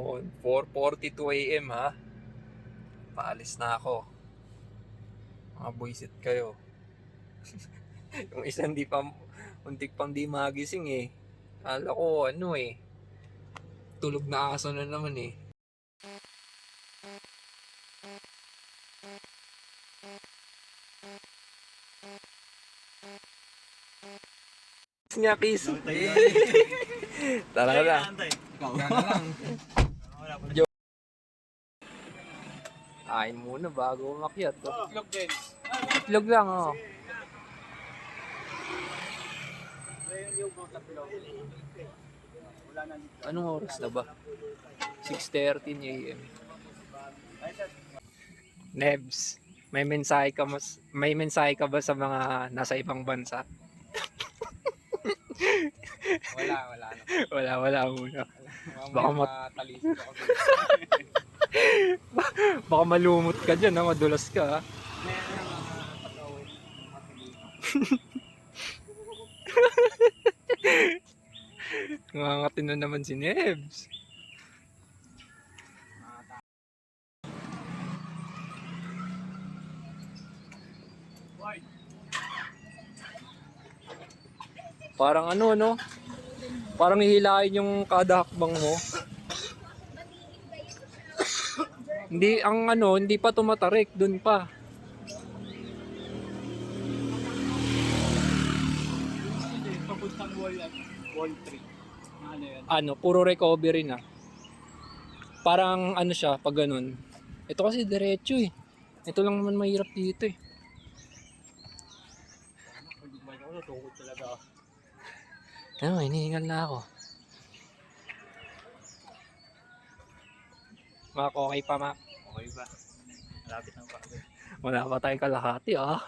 Oo, 4:42 AM ha. Paalis na ako. Mga buisit kayo. Yung isa hindi pa, untik pang di magising eh. Kala ko ano eh. Tulog na aso na naman eh. Nga kiss. Tara na. Ikaw na lang. Kain muna bago umakyat. Itlog din. Itlog lang oh. Anong oras na ba? 6:13 AM. Nebs, may mensahe ka ba sa mga nasa ibang bansa? Wala. Wala muna. Talisod ako. Baka malumot ka dyan, ha? Madulas ka. Ha? Nangangatin na naman si Nebs. Parang ano, no? Parang hihilain yung kada hakbang mo. Hindi, ang ano, hindi pa tumatarik, dun pa. Papuntang wall 3. Ano yan? Ano, puro recovery na. Parang ano siya, pag ganun. Ito kasi diretso eh. Ito lang naman mahirap dito eh. Tukod talaga. Ano, hinihingal na ako. Mak, okay pa, Mak? Okay ba? Malapit ng pagod. Wala pa tayong kalahati, ah.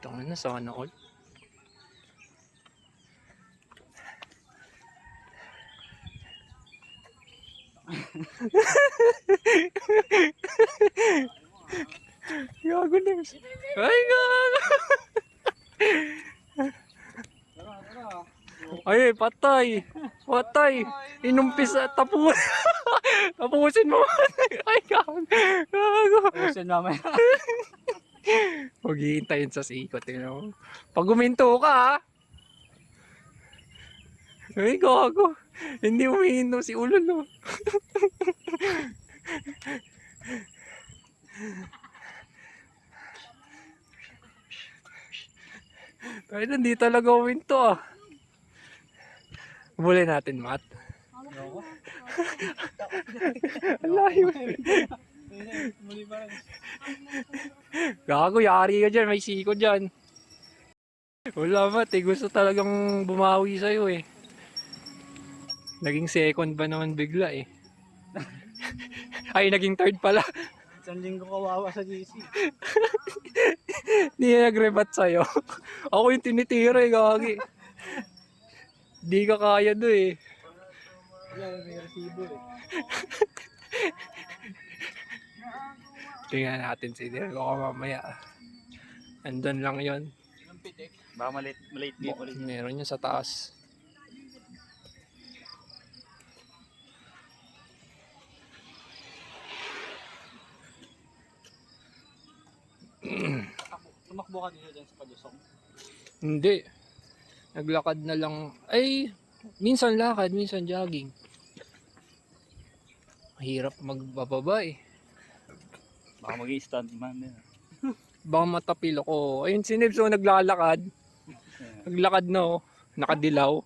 Ito nga na, sana all. Gago na. Ay, gago. Ay, patay. Patay. Inumpis at tapusin mo. Ay, gago. Gago. Usin mamaya. Huwag hihintayin sa sikot. You know? Pag guminto ka, ha? Ay, gago. Hindi umihinto si ulo, no? Ay, hindi talaga uminto, ah. Huli natin, Matt. Alayo. Muli pa rin. Gago, yari ka dyan. May siko dyan. Wala, Matt. Eh. Gusto talagang bumawi sa'yo, eh. Naging second ba naman bigla, eh. Ay, naging third pala. Isang linggo kawawa sa GC. Hindi na nag-rebat sa'yo. Ako yung tinitira, eh, gagi. Di ka kaya do, eh. Wala, may resibo eh. Tingnan natin si Diego mamaya. Andun lang yon. Baka malate dito ulit. Meron yun sa taas. Tumakbo ka dito dyan sa Padusong. Hindi. Naglakad na lang. Ay, minsan lakad, minsan jogging. Mahirap magbababa eh. Baka mag-i-stand man din. Baka matapil ako. Ayun si Nibs, naglalakad. Naglakad na oh. Nakadilaw.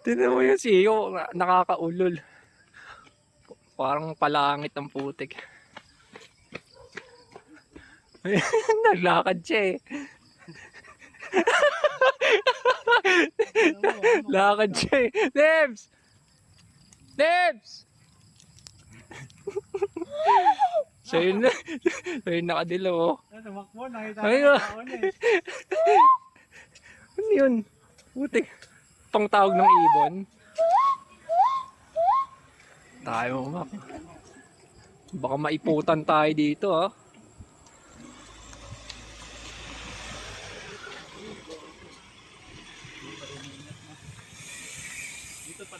Tignan mo yung siyo. Nakakaulol. Parang palangit ang putik. Naglakad siya eh. Lakad siya eh. Nebs! Nebs! So yun na. So yun nakadilaw oh. Tumakbo, nakita Ay, ko taon eh. Ano yun? Putik. Pang tawag ng ibon. Tayo mak. Baka maiputan tayo dito ah.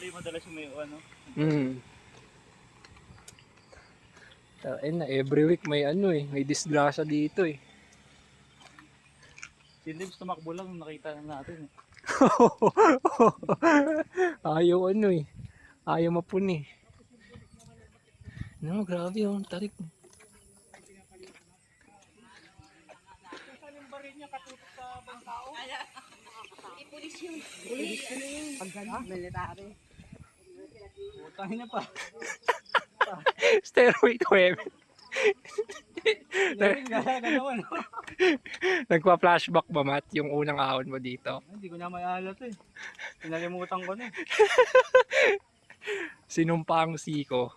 Dito yung madalas yung may ano. Na every week may ano eh, may disgrasya dito eh. Si Lims tumakbo lang, nakita na natin eh. Ayaw ano eh. Ayaw mapuni. No, grabe yung tarik. Ipulis yun. Pag gano'n, military. Putangin niya pa. Stairway to heaven. Gaya naman. Nagpa-flashback ba, Matt, yung unang ahon mo dito? Hindi ko na maialat eh. Pinalimutan ko na eh. Sinumpa ang siko.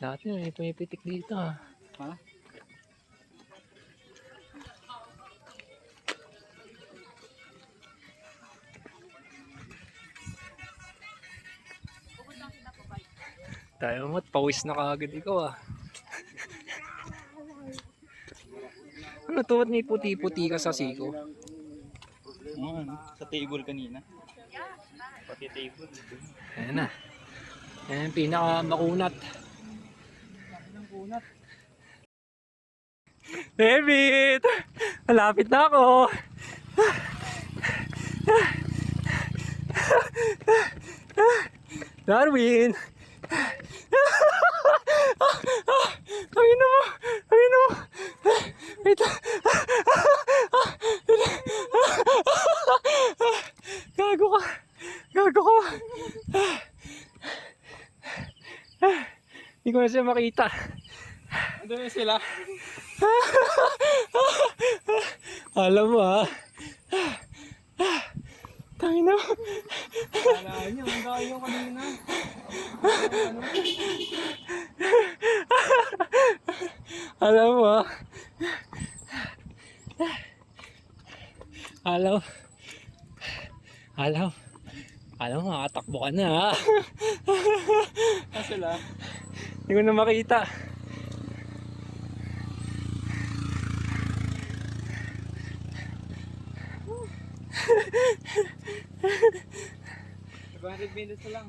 Dati may pumipitik dito ah. Ha? Tayo Matt, pawis na kagad ikaw ah. Ano to, ba't may puti-puti ka sa siko? Sa table kanina. Pati table. Ayan na. Ayan yung pinaka makunat. David! Malapit na ako! Darwin! Tangin na mo! Tangin na mo! Wait lang! Gago ka! Gago ka! Hindi ko na siya makita. Ando na sila. Alam mo ha. Tangin na mo. Kala niyo, ang dahil yung kanina. Alam mo ha. Alam. Alam. Alam mo, makatakbo ka na ha. Saan sila? Hindi ko na makita. $200 minutes na lang.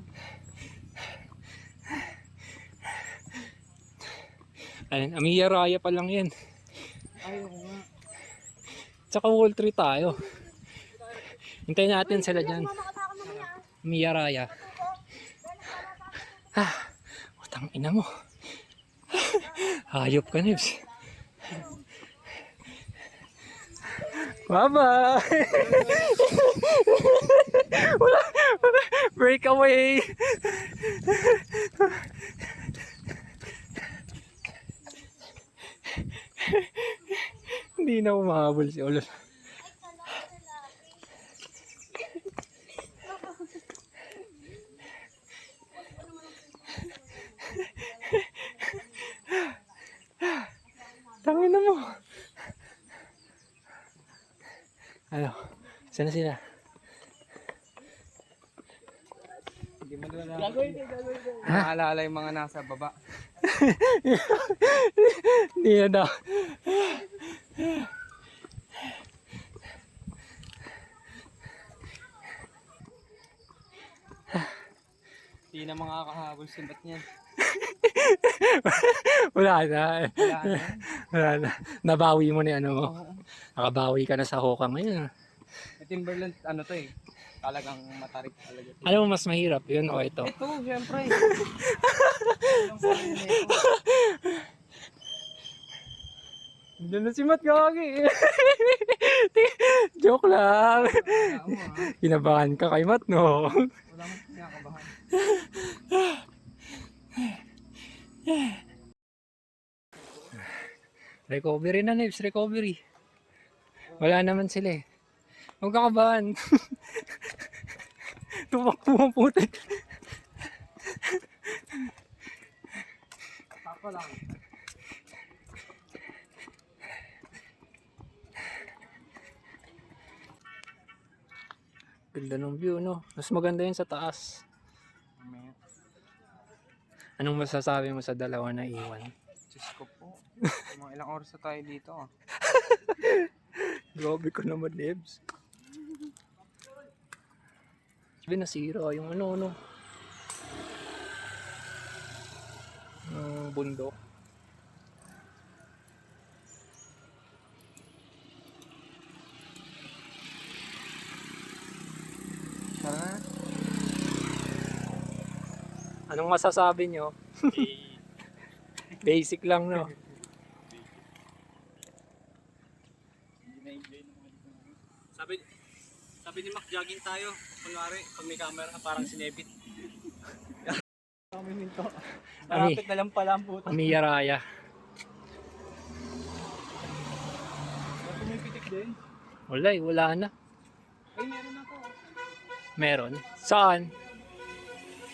Ayun, Amiya Raya pa lang yan. Ayaw ko nga. Tsaka Wall 3 tayo. Hintayin natin sila dyan. Amiya Raya. Utang ina mo. Hayop ka, Nibs. Bye-bye! wala, breakaway! Hindi na umahabol si Ulol. Tangin na mo. Ano? Saan na sila? Hindi mo na naalala yung mga nasa baba. Hindi na daw. Hindi na makakahabol si Bat niyan. Wala na. Wala na. Wala na. Nabawi mo na ano mo. Nakabawi ka na sa hoka ngayon. May Timberland, ano to eh. Talagang matarik talaga. Alam mo mas mahirap yun o ito? Ito, syempre. Diyan na si Matt Gagi. Joke lang. Kinabahan ka kay Matt, no? Wala mo kinakabahan. Recovery na, Nibs. Recovery. Wala naman sila eh. Huwag kakabahan. Tumakbo ang putik. Tako lang. Ganda ng view, no? Mas maganda yun sa taas. Anong masasabi mo sa dalawa na iwan? Diyos ko po. Mga ilang oras na tayo dito. Grabe ko naman, Nibs. Sabi nasira yung ano. Yung bundok. Ah. Anong masasabi nyo? Basic lang, no? Sabi ni Mac, jogging tayo. Kunwari, pag may camera, parang sinebit. Kami minto. Malapit na lang pala ang puto. Amiyaraya. Pumipitik din. Wala na. Ay, meron ako. Meron? Saan?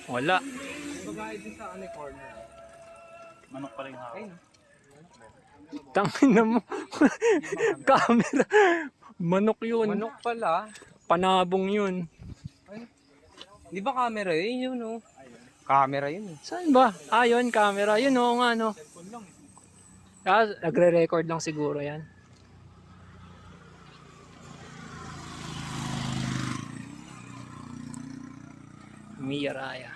Wala. Pagkain din sa corner. Manok pa rin hawak. Ay, Tangin na mo. Camera. Manok yun. manok pala. Panabong yun. Di ba camera yun no? Camera yun. Saan ba? Ah, yun, camera. Yun, oo nga, no. Ah, nagre-record lang siguro yan. Miyaraya.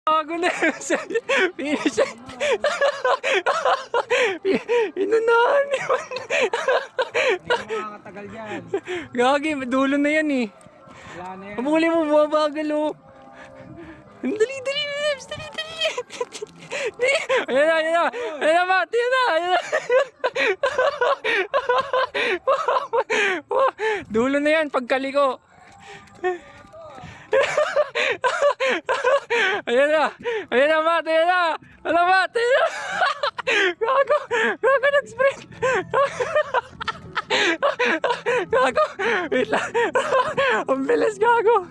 Bago na yun. Finish. Inunahan yun. Hindi ko makakatagal yan. Gagi, dulo na yan eh. Wala na yan. Pamuli mo, bumabagal oh. Dali, Nebs, dali. Ayan na, Matt, ayan na. Dulo na yan, pagkaliko. Ayan na, Matt, ayan na. Matt, ayan na. Gago, nag-sprint. Gago, wait lang. Ang bilis, gago.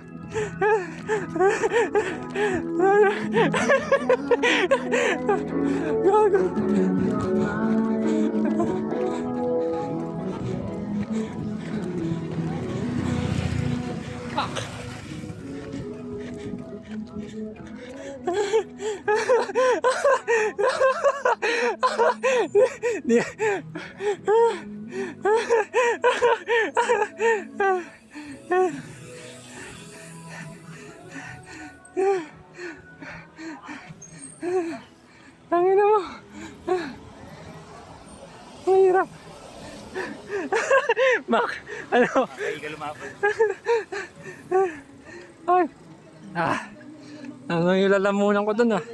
Gago. Tangina mo. Mahirap. Mac, ano? Ay. Ano yung lalamunan ko dun ah.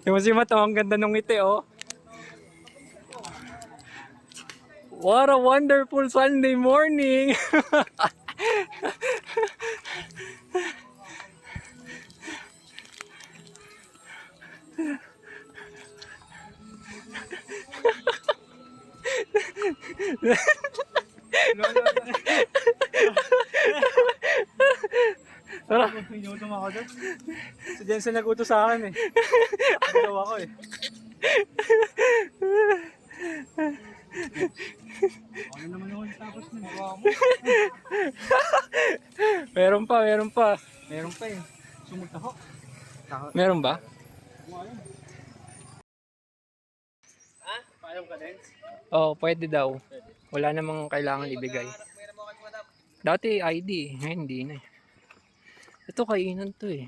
Yung si Matt, ang ganda nung ngiti oh. What a wonderful Sunday morning. Tara. Inutom ako doon. Si Jensen nag-utos sa akin eh. Nagawa ko eh. Ano naman yung tapos na magawa mo? Meron pa. Meron pa eh. Sumutaho. Meron ba? Ha? Paalam ka din? Oo, pwede daw. Wala namang kailangan ibigay. Dati ID, ngayon hindi na eh. Ito kainan to eh.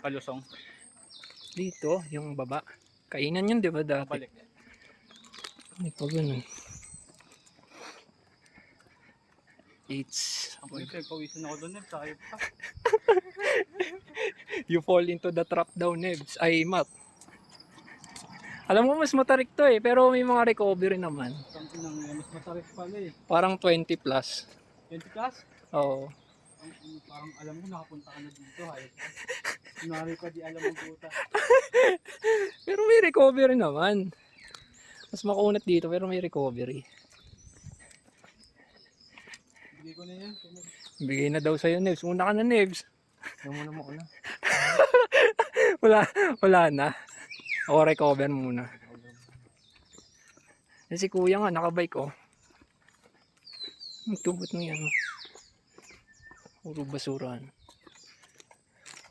Palusong. Dito, yung baba. Kainan yun, di ba dati? Balik. Ano pa ganun? It's... Ako ito, pawisan ako doon eh. Sayop pa. You fall into the trap daw, Nebs. Ay, Matt. Alam mo, mas matarik to eh. Pero may mga recovery naman. Something nang mas matarik pala eh. Parang 20 plus. 20 plus? Oo. Parang alam mo nakapunta ka na dito. Hayop ka. Kunwari pa di alam ang puta. Pero may recovery naman. Mas makunat dito pero may recovery. Bigay ko na yan. Bigay na daw sa'yo, Nebs. Una ka na, Nebs. Yung muna mo una. Wala na. O, recover muna. Eh, si kuya nga, nakabike oh. Ang tubot mo yan. Puro basuran.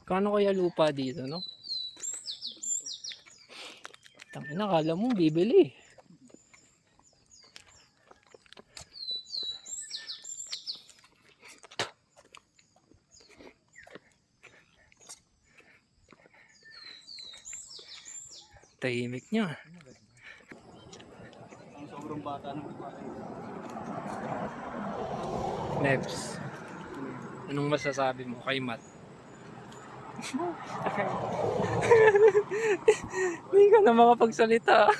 Kano kaya lupa dito, no? Tangina, kala mo bibili. Tahimik niya. Ang sobrang bata ng pare. Nebs, anong masasabi mo kay Matt? Hindi ka na makapagsalita.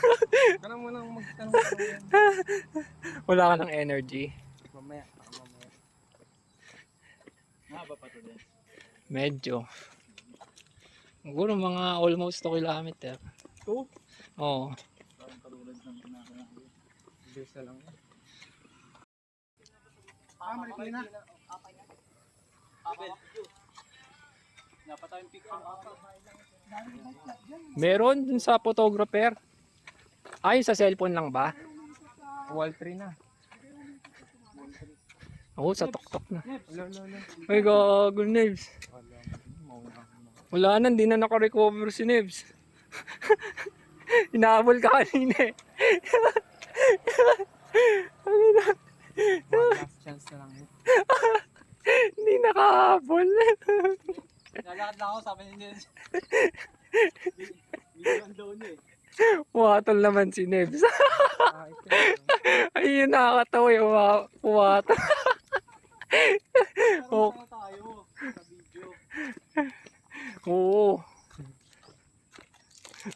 Kaya mo nang magtanong Wala ka ng energy. mamaya. Mahaba pa to din. Medyo. Siguro mga almost 2 kilometer. 2? Oo. Parang katulad ng pinaka-nabi. Bisa lang yan. Marikina. Abel. Dapat tayong picture. Meron dun sa photographer. Ay, sa cellphone lang ba? Wall 3 na. Oo, sa tuktok na. Lo. Ay, gago, Nebs. Wala na, hindi na naka-recover si Nebs. Inahabol ka kanina eh. One last chance na lang yun. Hindi nakahabol. Lalakad na ako, sabi ni Nels. Bigyan daw niya eh. Puwatol naman si Nebs. Ay, yun nakakatawa eh. Puwatol. Pero saan tayo sa video? Oo.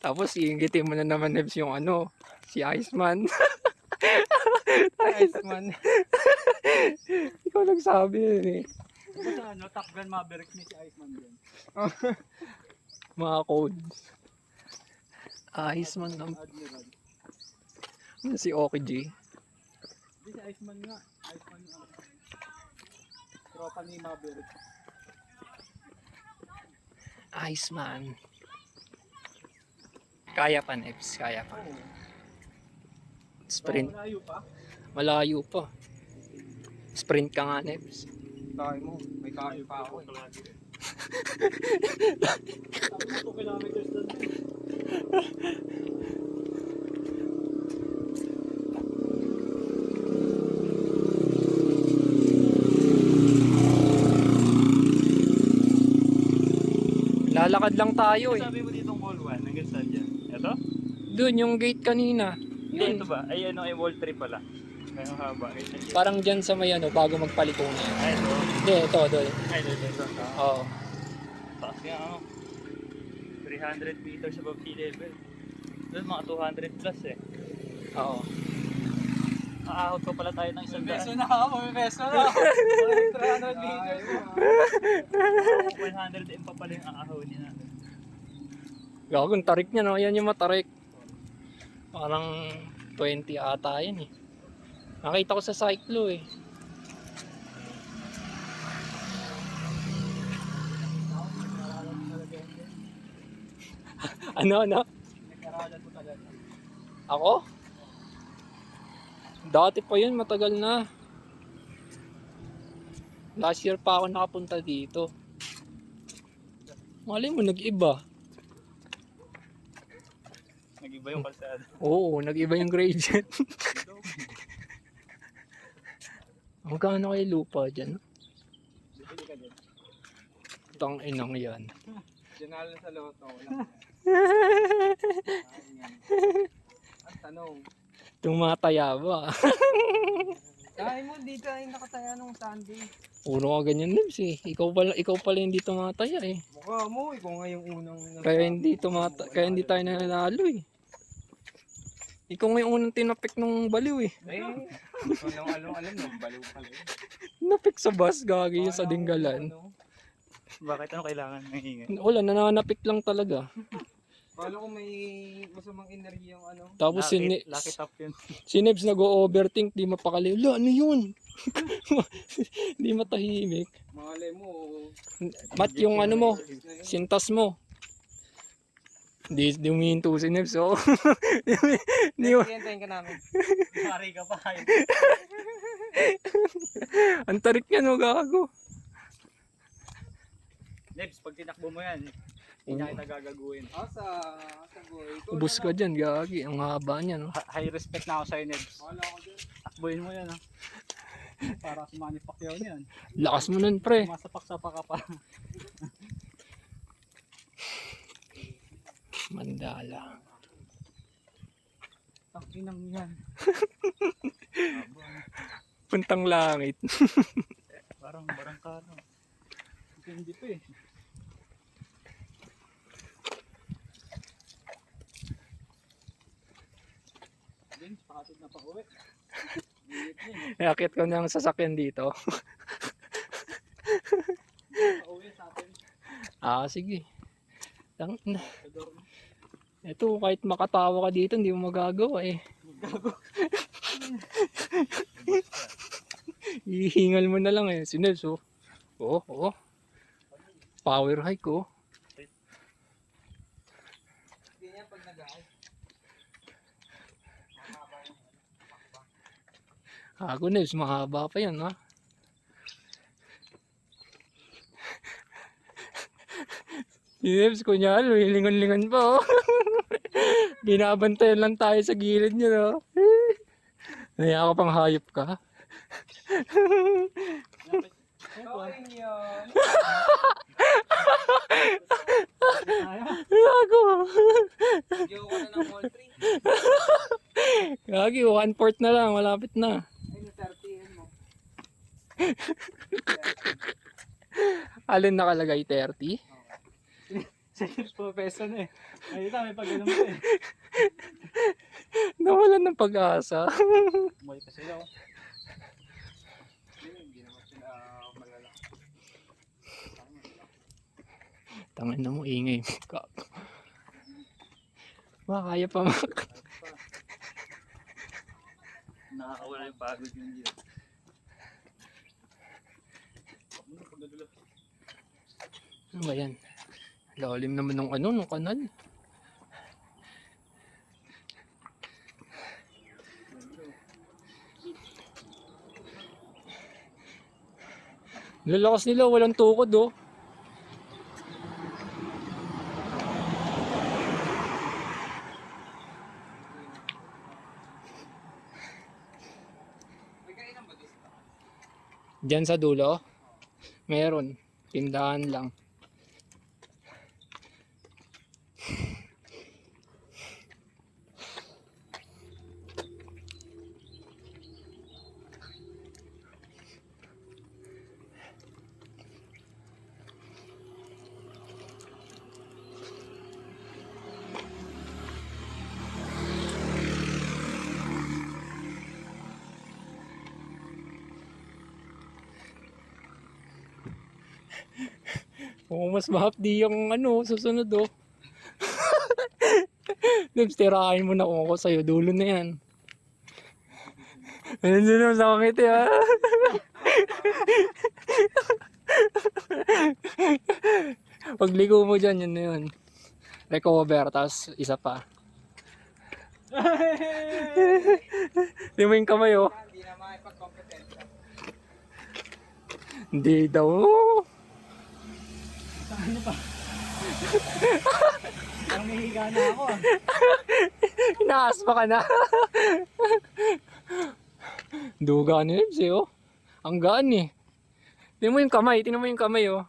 Tapos iingitin mo na naman Nebs yung ano, si Iceman. Iceman. Ikaw nagsabi yun eh. Diba sa ano, Top Gun Maverick ni si Iceman din? Mga codes. Iceman ng Admiral. si Oki G. Hindi si Iceman nga. Iceman nga. Tropa ni Maverick. Iceman. Kaya pa Nebs, kaya pa. Oo. Sprint. Malayo pa. Malayo pa. Sprint ka nga Nebs. Kaya mo. May kaya pa ako eh. Tapos 2 kilometers doon. Lalakad lang tayo eh. Sabi mo ditong wall 1, hanggang saan dyan? Ito? Doon yung gate kanina. Hindi, ito ba? Ay, ano, ay wall 3 pala. May haba. Ay, ito. Parang dyan sa may ano, bago magpaliko na yun. Ay, ito. Hindi, ito, doon. Ay, ito. Oo. Taas nga, ano. 300 meters above sea level. Doon, mga 200 plus eh. Oo. Aahot pa pala tayo ng isang Peso daan. na ako. May peso na ako. 300 meters. 100 pa pala yung aahonin natin. Gagawin, tarik niya no. Yan yung matarik. Parang 20 ata yan eh. Nakita ko sa cyclo eh. Ano? Nag-aralan mo talaga. Ako? Dati pa yun, matagal na. Last year pa ako nakapunta dito. Malay mo, nag-iba. Nag-iba yung kalsada. Oo, nag-iba yung gradient. Magkano kayo lupa dyan? Bibili ka din. Tang inang yan. Dinala sa loto. Wala. Ang tanong. Itong mga tayaba. Kaya mo dito ay nakataya nung Sunday. Puro ka ganyan Libs eh. Ikaw pala hindi tumataya eh. Mukha mo, ikaw nga yung unang... Kaya hindi tayo nanalo eh. Ikaw nga yung unang tinapik ng baliw eh. Eh, ikaw nang alam nung baliw pala yun. Napik sa bus, gagi yung sa Dinggalan. Bakit? Ano kailangan ng ingay? Wala, nananapik lang talaga. Kala ko may masamang enerhiya yung ano. Tapos Lucky top yun. si Nebs nag-overthink, di mapakali. Wala, ano yun? Di matahimik. Malay mo. Mat yung ano mo, na yun. sintas mo. Di umihinto si Nebs, oh. Di, Hintayin ka namin. Mari ka pa. ang tarik niya, no, gago. Nebs, pag tinakbo mo yan, hindi na kita gagaguhin. Sa boy. Ubus ka dyan, gagi. Ang haba niya, no. High respect na ako sa'yo, Nebs. Wala ko dyan. Takbuhin mo yan, ha. Para sa Manny Pacquiao niyan. Lakas mo nun, pre. Masapak-sapak ka pa. Mandala. Takinang yan. Puntang langit. Parang barangkano. Hindi pa eh. Din, patid na pa uwi. Nakakit ko ng sasakyan dito. Pauwi sa atin. Sige. Ito, kahit makatawa ka dito, hindi mo magagawa eh. Ihingal mo na lang eh. Sinels, oh. Oo. Power hike, oh. Ganyan pag nag-aay. Ako, Nels, mahaba pa yan, ha? Si Nels, kunyari, lingon-lingon pa, oh. Binabantayan lang tayo sa gilid niya, no? Naya ka pang hayop ka. Going yun. Gago. Yo ko na ng mall 3. Gagi, 1/4 na lang, malapit na. Ay, 30 mo. Alin nakalagay, 30? Sige, peso na eh. Ay, ito, may pag-inom ko eh. Nawalan ng pag-asa. Umuwi pa sila oh. Hindi naman sila malala. Tangin na mo, ingay mo. Kaya pa mak. Nakakawala yung pagod yun dito. Ano ba yan? Lalim naman ng ng kanal. Lalakas nila, walang tukod, oh. Diyan sa dulo, meron. Tindahan lang. Oo, mas mahapdi yung susunod, oh. Dibs, tirahin mo na kung ako sa'yo. Dulo na yan. Ano na sa kamiti, ha? Pagligo mo dyan, yun na yun. Recover, tapos isa pa. Hindi mo yung kamay, oh. Hindi na makipag-competensya. Hindi daw. Ano pa? Parang nahihiga na ako ah. Inaasma ka na. Duga ni Libs, eh, oh. Ang gaan, eh. Tingnan mo yung kamay, oh.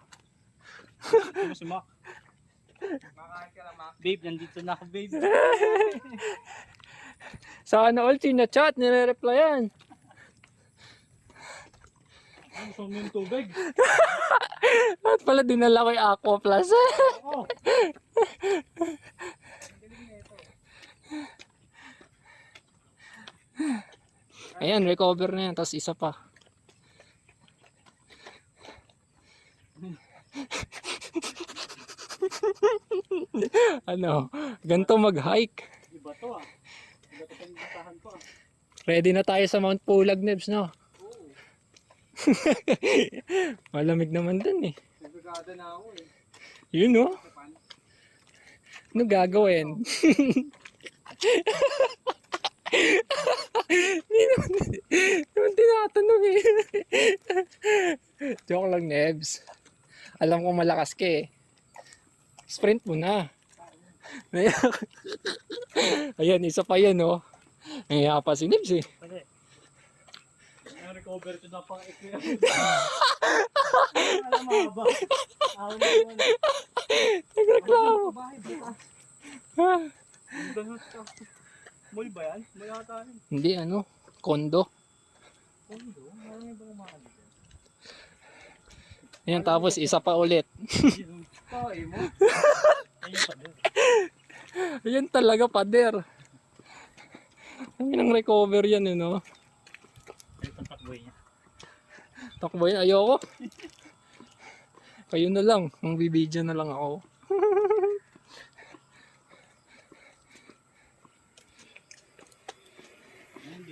Ito mo si Mac. Makain ka lang, Mac. Babe, nandito na ako, babe. Sana all chat, nire-replyan. Gusto mo yung tubig? At pala dinala ko yung Aqua Plus. Oo. Ayan, recover na yan. Tapos isa pa. Ganito mag-hike. Iba to ah. Iba to pang ko ah. Ready na tayo sa Mount Pulag, Nebs, no? Oo. Malamig naman dun, eh. Nagagada na ako eh. Yun, no? Ano gagawin? Hindi naman tinatanong, eh. Joke lang, Nebs. Alam ko malakas ka, eh. Sprint mo na. Ayan, isa pa yan, oh. Nangyaya pa si Nebs, eh. Na-recover ko na pang ikli. Alam mo ba? Alam mo ba? Nagreklamo. Bahay, bukas. Mall ba yan? Mall ata yun. Hindi ano, kondo. Kondo? Marami ba kumakali dyan? Ayan, tapos isa pa ulit. Kaya mo? Ayun pa din. Ayan talaga, pader. Ang inang recover yan, no? Ayun ang takboy niya. Takbo yun, ayoko. Kayo na lang, ang bibidyo na lang ako.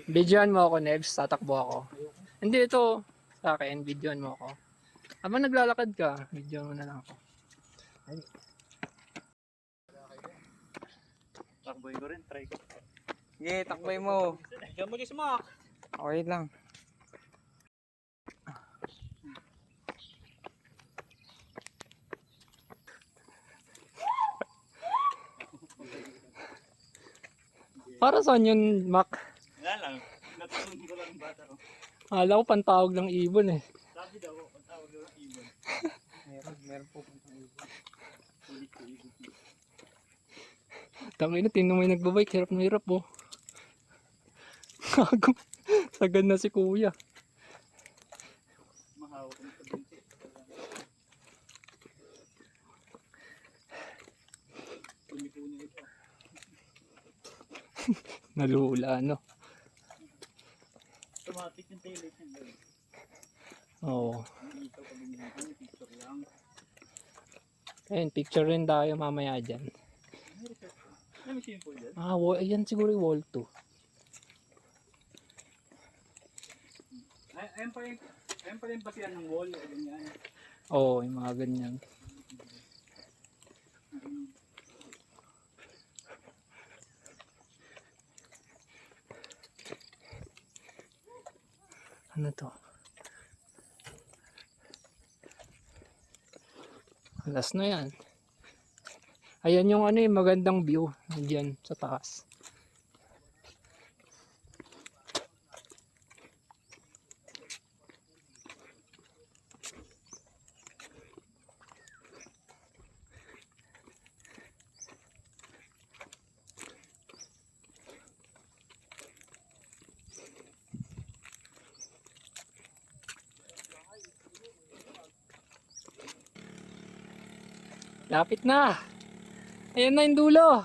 Videoan mo ako, Nebs, tatakbo ako. Hindi, ito sa akin, videoan mo ako. Habang naglalakad ka, videoan mo na lang ako. Takboy ko rin, try ko. Sige, takbay mo. Diyan mo smoke. Okay lang. Para saan yun, Mac? Wala lang. Natulog ko lang ang bata ko. Akala ko pantawag ng ibon eh. Sabi daw, ang tawag daw ng ibon. Meron po puntang ibon. Ulit ko ibon. Tangina, tingnan mo yung nagbabike, hirap na hirap oh. Gago. Sagad na si kuya. Mahawak ang pagdinti. Puni-puni ito. Nalula, no? Automatic yung taillight niya. Oo. Hindi ito pag umihan, picture lang. Ayun, picture rin tayo mamaya dyan. May research ko. May machine po dyan. Ah, ayan siguro yung wall 2. Ayan pa rin basihan ng wall. O ganyan. Oo, yung mga ganyan. Ano to? Alas na yan. Ayan yung ano yung magandang view. Diyan sa taas. Lapit na. Ayan na yung dulo.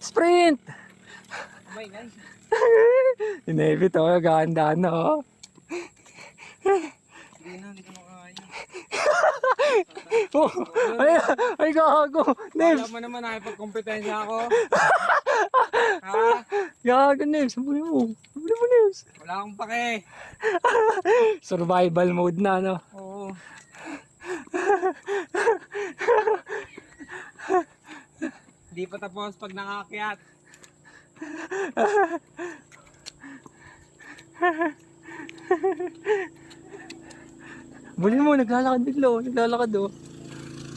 Sprint! Abay, guys. Inevit oh, ganda na oh. Hindi ko makakaya. Oh, ay gago. Nebs, Alam mo naman, nakipagkompetensya ako. Ha? gago Nebs. Sabuli mo. Sabuli mo Nebs. Wala akong pake. Survival mode na no. Oo. Hindi pa tapos pag nakakyat. Buli mo, naglalakad bigla oh. Naglalakad oh.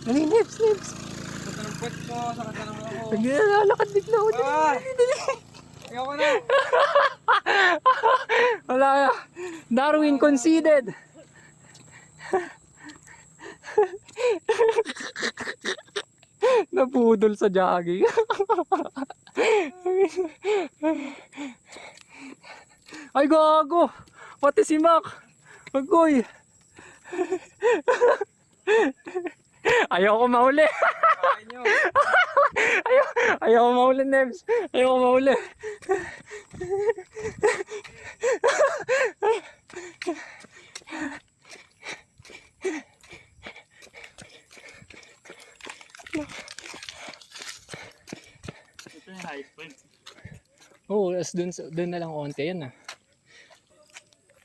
Dali, Nebs, Nebs. Sa tanong pwet ko, sa katanong ako. Naglalakad bigla oh. Dali, Ah! dali, dali. Ayoko na. Wala na. Darwin conceded. Napudol sa jogging. Ay gago. Pati si Mac. Agoy. Ayoko mahuli. Kain nyo. Ayoko mahuli, Nebs. Ayoko mahuli. Ito yung highest point. Oo, dun na lang onte yan ah.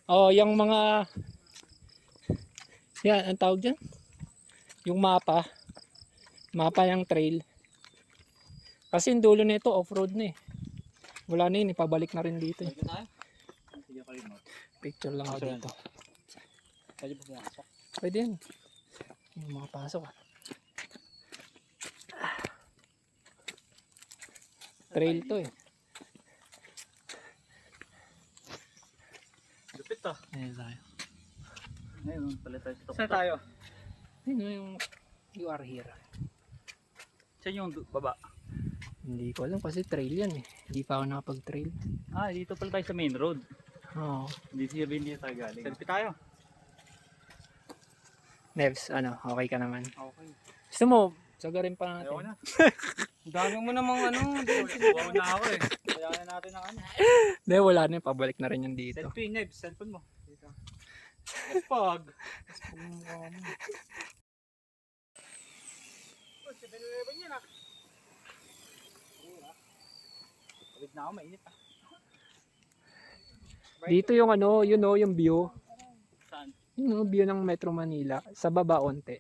Oh, yung mga yan, ang tawag dyan? Yung mapa. Mapa yung trail. Kasi yung dulo nito off-road na eh. Wala na yun, ipabalik na rin dito eh. Pwede tayo? Sige kayo mo. Picture lang ako dito. Pwede ba pumasok? Pwede yan. Yung mga pasok ah. Trail to eh. Lupit ah. Ayan tayo. Ngayon, palit tayo sa top. Saan tayo? Ayun yung you are here. Siya yung baba. Hindi ko alam kasi trail yan eh. Hindi pa ako nakapag-trail. Ah, dito pala tayo sa main road. Oo. Hindi tayo galing. Selfie tayo. Nevs, ano, okay ka naman. Okay. Gusto mo, sagarin pa natin. Ayaw na. Dami mo namang ano. Bawa na ako eh. Kaya na natin ang ano. Hindi, wala na yun. Pabalik na rin yan dito. Selfie, Nebs. Cellphone mo. Dito. Pag. 7-Eleven yan ah. Tawid na ako, mainit ah. Dito yung ano, you know, yung view. Saan? Yung view ng Metro Manila. Sa baba onte.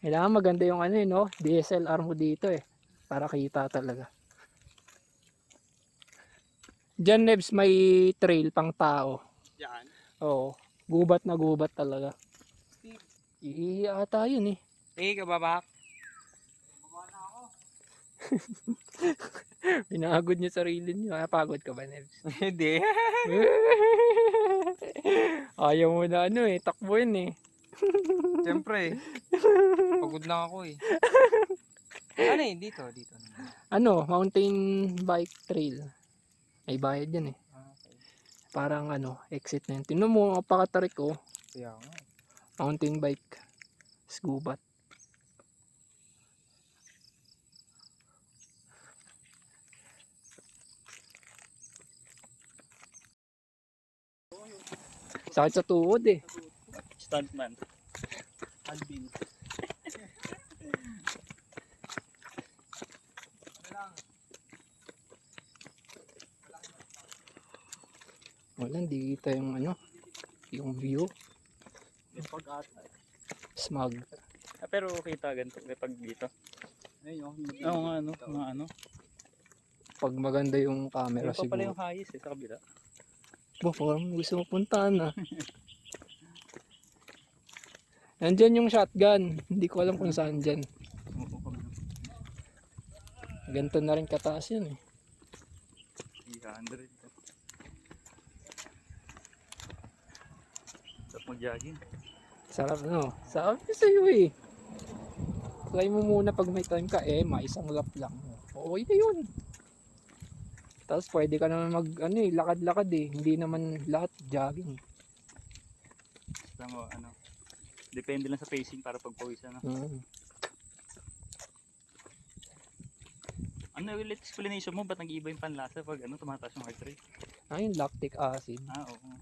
Kailangan maganda yung ano no, DSLR mo dito eh. Para kita talaga. Diyan Nebs may trail pang tao. Yan. Oo. Gubat na gubat talaga. Ata yun eh. Kababak. Pinagod niyo sarili niyo. Pagod ka ba Nebs? Hindi. Ayaw mo na ano eh. Takbo yun eh. Siyempre. Pagod lang ako eh. Ano eh, dito. Ano, mountain bike trail. May bayad yan eh. Parang ano, exit na yun. Tingnan mo, napakatarik oh. Kaya nga. Mountain bike. Scuba. Sakit sa tuhod eh. Stuntman. Alvin. Wala, hindi kita yung ano, yung view. Yung pag-ata. Smog. Ah, pero kita ganito kapag dito. Ayun Oo nga ano, mga ano. Pag maganda yung camera Ito pa pala siguro. yung highest eh, sa kabila. Parang gusto mo puntahan ah. Nandyan yung shotgun. Hindi ko alam kung saan dyan. Oo, kami. Ganito na rin kataas yun eh. 300. Sarap mag-jogging. Sarap no? Sabi sa'yo eh. Try mo muna pag may time ka eh. Isang lap lang. Oo yun yun. Tapos pwede ka naman mag ano eh, lakad-lakad eh. Hindi naman lahat jogging. Basta mo, ano. Depende lang sa pacing para pagpawisan. Hmm. Ano yung explanation mo? Ba't nag-iiba yung panlasa pag ano, tumataas yung heart rate? Yung lactic acid. Ah, oo.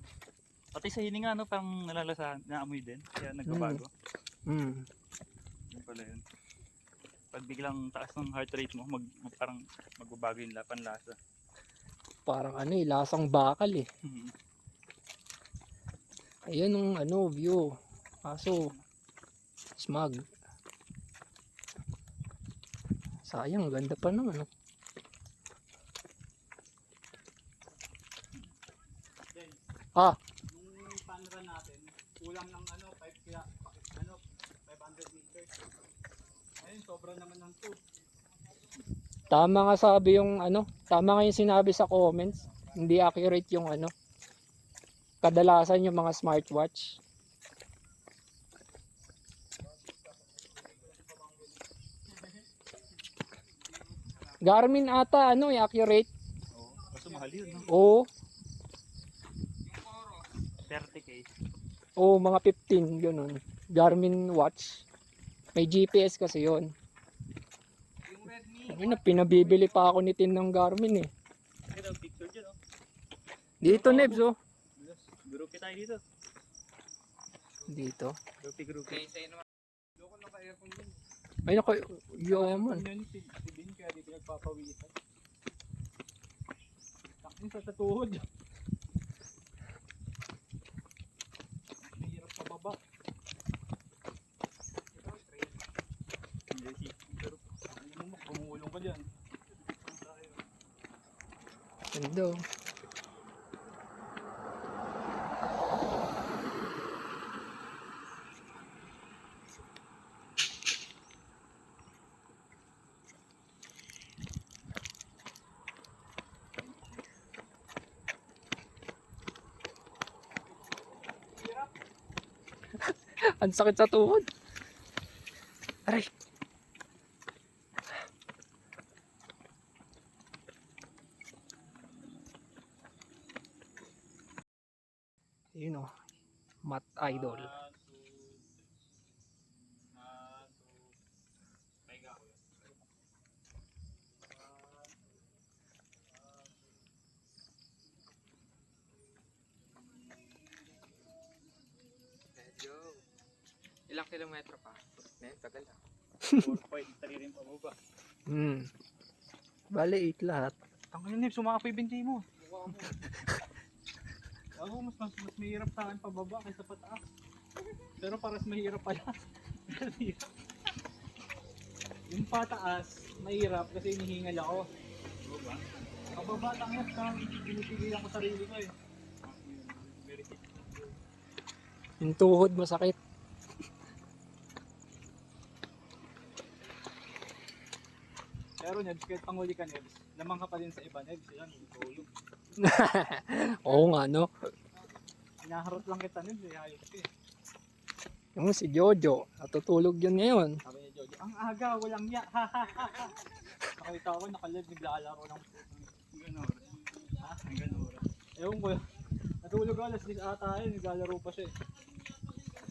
Pati sa hininga, ano, parang nalalasa, naamoy din. Kaya nagbabago. Hmm. Yun pala yun. Pag biglang taas ng heart rate mo, parang magbabago yung panlasa. Parang ano eh, lasang bakal eh. Ayan yung ano, view. Kaso, smog. Sayang, ganda pa naman. Ah, Nung panran natin, kulang ng ano, 500 meters. Ayun, sobra naman ng 2. tama nga sabi yung ano, tama nga yung sinabi sa comments. Hindi accurate yung ano. Kadalasan yung mga smartwatch. Garmin ata ano accurate. Oo. Kaso mahal yun, no? Oo, 30k. oo mga 15 ganun. Garmin watch. May GPS kasi yon. Yung Redmi, Ay na, pinabibili pa ako ni Tin ng Garmin eh. Kaya picture dyan, oh. Dito Nebs oh. Grupi tayo dito. Dito. Grupi. sa'yo naman. Loko lang ka-aircon din. Ay nako, yaman. Yun, si Bin, kaya dito nagpapawisan. Takin sa tuhod. Mahirap pababa. Pero Ano mo, pumulong ka dyan. Ganda oh. Ang sakit sa tuhod. Aray! Yun o. Mat Idol. Medyo. Ilang kilometro pa? Ngayon, tagal ah. 4.3 rin pababa. Bale, 8 lahat. Tangin na, sumakay binti mo. Ako, mas mahirap sa akin pababa kaysa pataas. Pero paras mahirap pala. Yung pataas, mahirap kasi hinihingal ako. Pababa, tangin, pinipigilan ko sarili ko eh. Yung tuhod masakit. Pero Nebs, kahit panguli ka Nebs, lamang ka pa din sa iba Nebs, yan, tulog. Oo nga, no? Inaharot lang kita Nebs, hayop ka eh. Yung si Jojo, natutulog yun ngayon. Sabi ni Jojo, ang aga, walang ya, ha ha ha ha. Nakita ko, nakalive, naglalaro ng Hanggang oras. Ha? Hanggang oras. Ewan ko, natulog ako, alas 10 ata yun, naglalaro pa siya eh.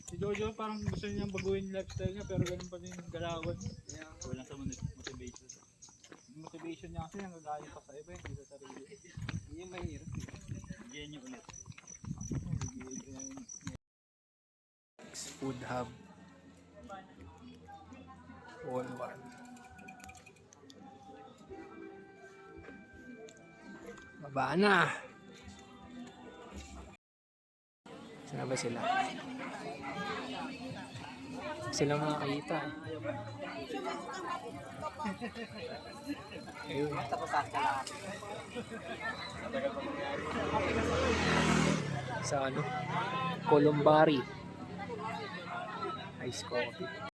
Si Jojo parang gusto niyang baguhin yung lifestyle niya, pero ganun pa din yung galawan. Kaya, Walang sa motivation. yung motivation niya kasi nagagaling pa sa iba, hindi sa sarili. Hindi yung mahirap. Bigyan niyo ulit. Food Hub. All one. Baba na. Saan ba sila? Sila makakita. Ayun. Sa ano? Columbari. Ice coffee.